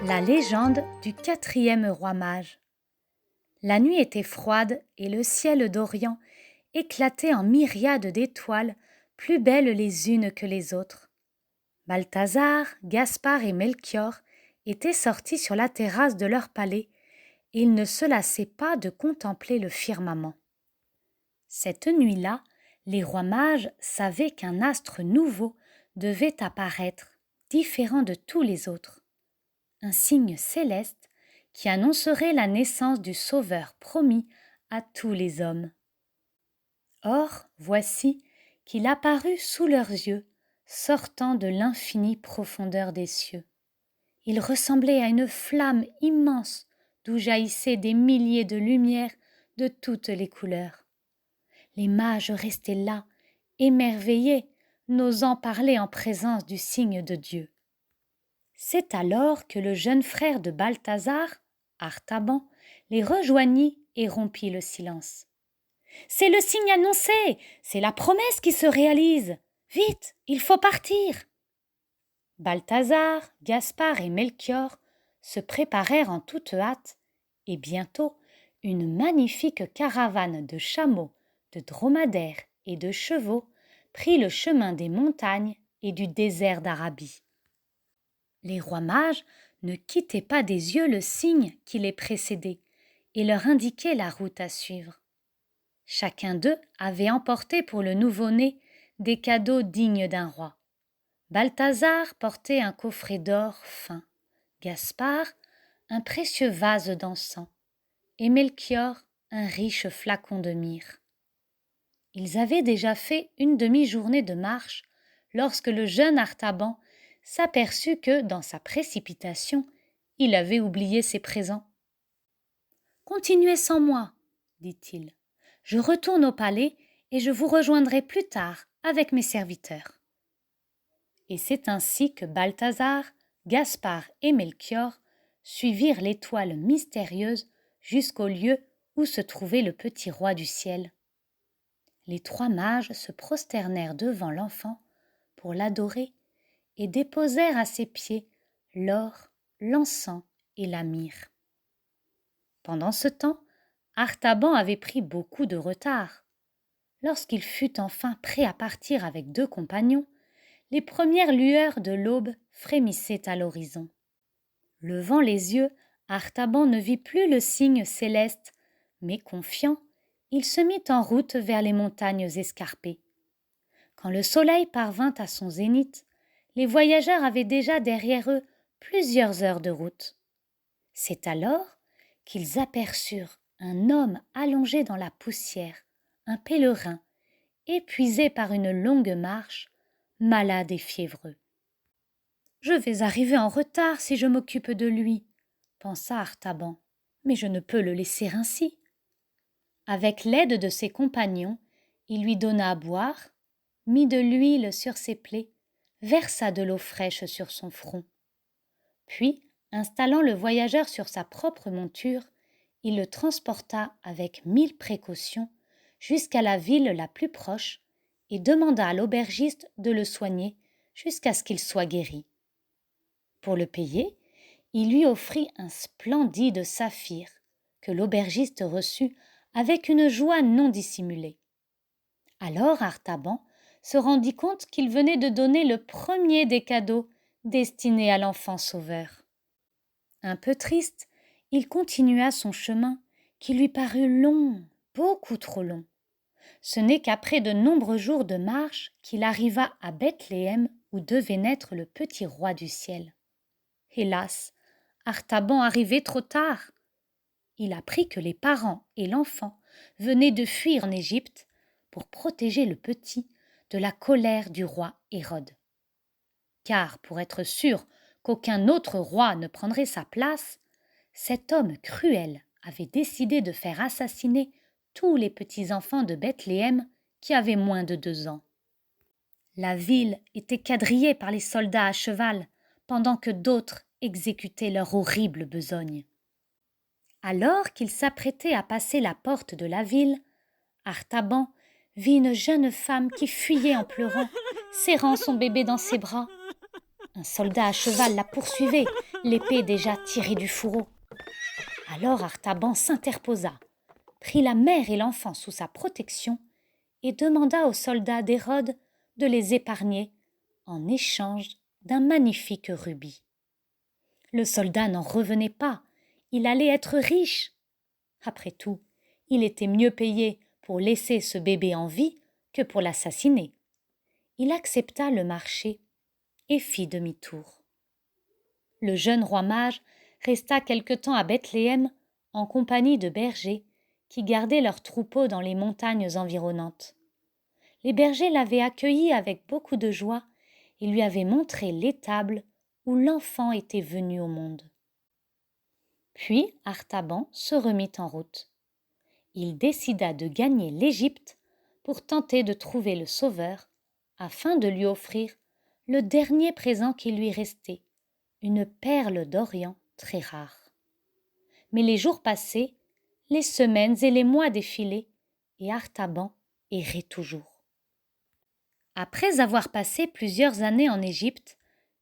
La légende du quatrième roi mage. La nuit était froide et le ciel d'Orient éclatait en myriades d'étoiles plus belles les unes que les autres. Balthazar, Gaspard et Melchior étaient sortis sur la terrasse de leur palais et ils ne se lassaient pas de contempler le firmament. Cette nuit-là, les rois mages savaient qu'un astre nouveau devait apparaître, différent de tous les autres. Un signe céleste qui annoncerait la naissance du Sauveur promis à tous les hommes. Or, voici qu'il apparut sous leurs yeux, sortant de l'infinie profondeur des cieux. Il ressemblait à une flamme immense d'où jaillissaient des milliers de lumières de toutes les couleurs. Les mages restaient là, émerveillés, n'osant parler en présence du signe de Dieu. C'est alors que le jeune frère de Balthazar, Artaban, les rejoignit et rompit le silence. « C'est le signe annoncé, c'est la promesse qui se réalise. Vite, il faut partir !» Balthazar, Gaspard et Melchior se préparèrent en toute hâte, et bientôt une magnifique caravane de chameaux, de dromadaires et de chevaux prit le chemin des montagnes et du désert d'Arabie. Les rois mages ne quittaient pas des yeux le signe qui les précédait et leur indiquait la route à suivre. Chacun d'eux avait emporté pour le nouveau-né des cadeaux dignes d'un roi. Balthazar portait un coffret d'or fin, Gaspard un précieux vase d'encens et Melchior un riche flacon de myrrhe. Ils avaient déjà fait une demi-journée de marche lorsque le jeune Artaban s'aperçut que, dans sa précipitation, il avait oublié ses présents. « Continuez sans moi, dit-il. Je retourne au palais et je vous rejoindrai plus tard avec mes serviteurs. » Et c'est ainsi que Balthazar, Gaspard et Melchior suivirent l'étoile mystérieuse jusqu'au lieu où se trouvait le petit roi du ciel. Les trois mages se prosternèrent devant l'enfant pour l'adorer et déposèrent à ses pieds l'or, l'encens et la myrrhe. Pendant ce temps, Artaban avait pris beaucoup de retard. Lorsqu'il fut enfin prêt à partir avec 2 compagnons, les premières lueurs de l'aube frémissaient à l'horizon. Levant les yeux, Artaban ne vit plus le signe céleste, mais confiant, il se mit en route vers les montagnes escarpées. Quand le soleil parvint à son zénith, les voyageurs avaient déjà derrière eux plusieurs heures de route. C'est alors qu'ils aperçurent un homme allongé dans la poussière, un pèlerin, épuisé par une longue marche, malade et fiévreux. « Je vais arriver en retard si je m'occupe de lui, » pensa Artaban, « mais je ne peux le laisser ainsi. » Avec l'aide de ses compagnons, il lui donna à boire, mit de l'huile sur ses plaies, versa de l'eau fraîche sur son front. Puis, installant le voyageur sur sa propre monture, il le transporta avec 1000 précautions jusqu'à la ville la plus proche et demanda à l'aubergiste de le soigner jusqu'à ce qu'il soit guéri. Pour le payer, il lui offrit un splendide saphir que l'aubergiste reçut avec une joie non dissimulée. Alors Artaban se rendit compte qu'il venait de donner le premier des cadeaux destinés à l'enfant sauveur. Un peu triste, il continua son chemin qui lui parut long, beaucoup trop long. Ce n'est qu'après de nombreux jours de marche qu'il arriva à Bethléem où devait naître le petit roi du ciel. Hélas, Artaban arrivait trop tard. Il apprit que les parents et l'enfant venaient de fuir en Égypte pour protéger le petit de la colère du roi Hérode. Car pour être sûr qu'aucun autre roi ne prendrait sa place, cet homme cruel avait décidé de faire assassiner tous les petits-enfants de Bethléem qui avaient moins de 2 ans. La ville était quadrillée par les soldats à cheval, pendant que d'autres exécutaient leur horrible besogne. Alors qu'il s'apprêtait à passer la porte de la ville, Artaban vit une jeune femme qui fuyait en pleurant, serrant son bébé dans ses bras. Un soldat à cheval la poursuivait, l'épée déjà tirée du fourreau. Alors Artaban s'interposa, prit la mère et l'enfant sous sa protection et demanda aux soldats d'Hérode de les épargner en échange d'un magnifique rubis. Le soldat n'en revenait pas, il allait être riche. Après tout, il était mieux payé pour laisser ce bébé en vie que pour l'assassiner. Il accepta le marché et fit demi-tour. Le jeune roi mage resta quelque temps à Bethléem en compagnie de bergers qui gardaient leurs troupeaux dans les montagnes environnantes. Les bergers l'avaient accueilli avec beaucoup de joie et lui avaient montré l'étable où l'enfant était venu au monde. Puis Artaban se remit en route. Il décida de gagner l'Égypte pour tenter de trouver le Sauveur afin de lui offrir le dernier présent qui lui restait, une perle d'Orient très rare. Mais les jours passaient, les semaines et les mois défilaient, et Artaban errait toujours. Après avoir passé plusieurs années en Égypte,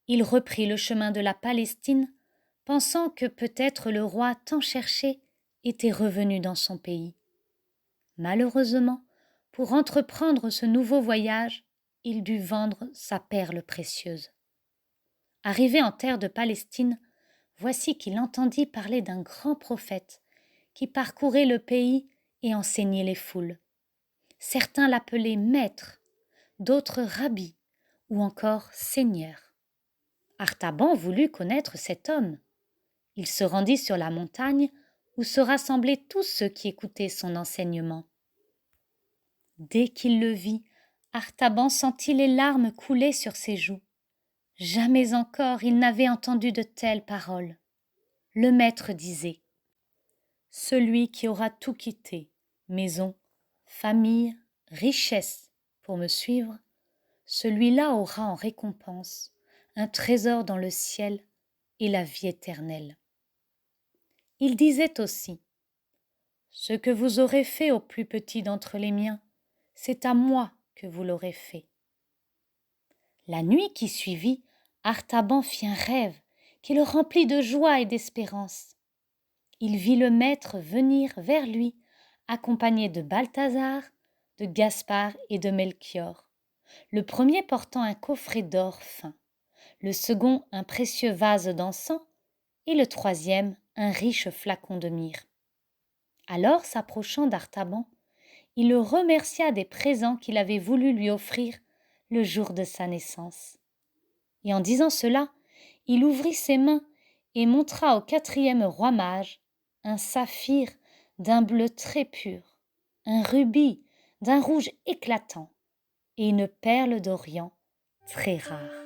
il reprit le chemin de la Palestine, pensant que peut-être le roi tant cherché était revenu dans son pays. Malheureusement, pour entreprendre ce nouveau voyage, il dut vendre sa perle précieuse. Arrivé en terre de Palestine, voici qu'il entendit parler d'un grand prophète qui parcourait le pays et enseignait les foules. Certains l'appelaient maître, d'autres rabbi ou encore seigneur. Artaban voulut connaître cet homme. Il se rendit sur la montagne où se rassemblaient tous ceux qui écoutaient son enseignement. Dès qu'il le vit, Artaban sentit les larmes couler sur ses joues. Jamais encore il n'avait entendu de telles paroles. Le maître disait : « Celui qui aura tout quitté, maison, famille, richesse, pour me suivre, celui-là aura en récompense un trésor dans le ciel et la vie éternelle. » Il disait aussi : « Ce que vous aurez fait au plus petit d'entre les miens, c'est à moi que vous l'aurez fait. » La nuit qui suivit, Artaban fit un rêve qui le remplit de joie et d'espérance. Il vit le maître venir vers lui, accompagné de Balthazar, de Gaspard et de Melchior, le premier portant un coffret d'or fin, le second un précieux vase d'encens et le troisième un riche flacon de myrrhe. Alors, s'approchant d'Artaban, il le remercia des présents qu'il avait voulu lui offrir le jour de sa naissance. Et en disant cela, il ouvrit ses mains et montra au quatrième roi mage un saphir d'un bleu très pur, un rubis d'un rouge éclatant et une perle d'Orient très rare.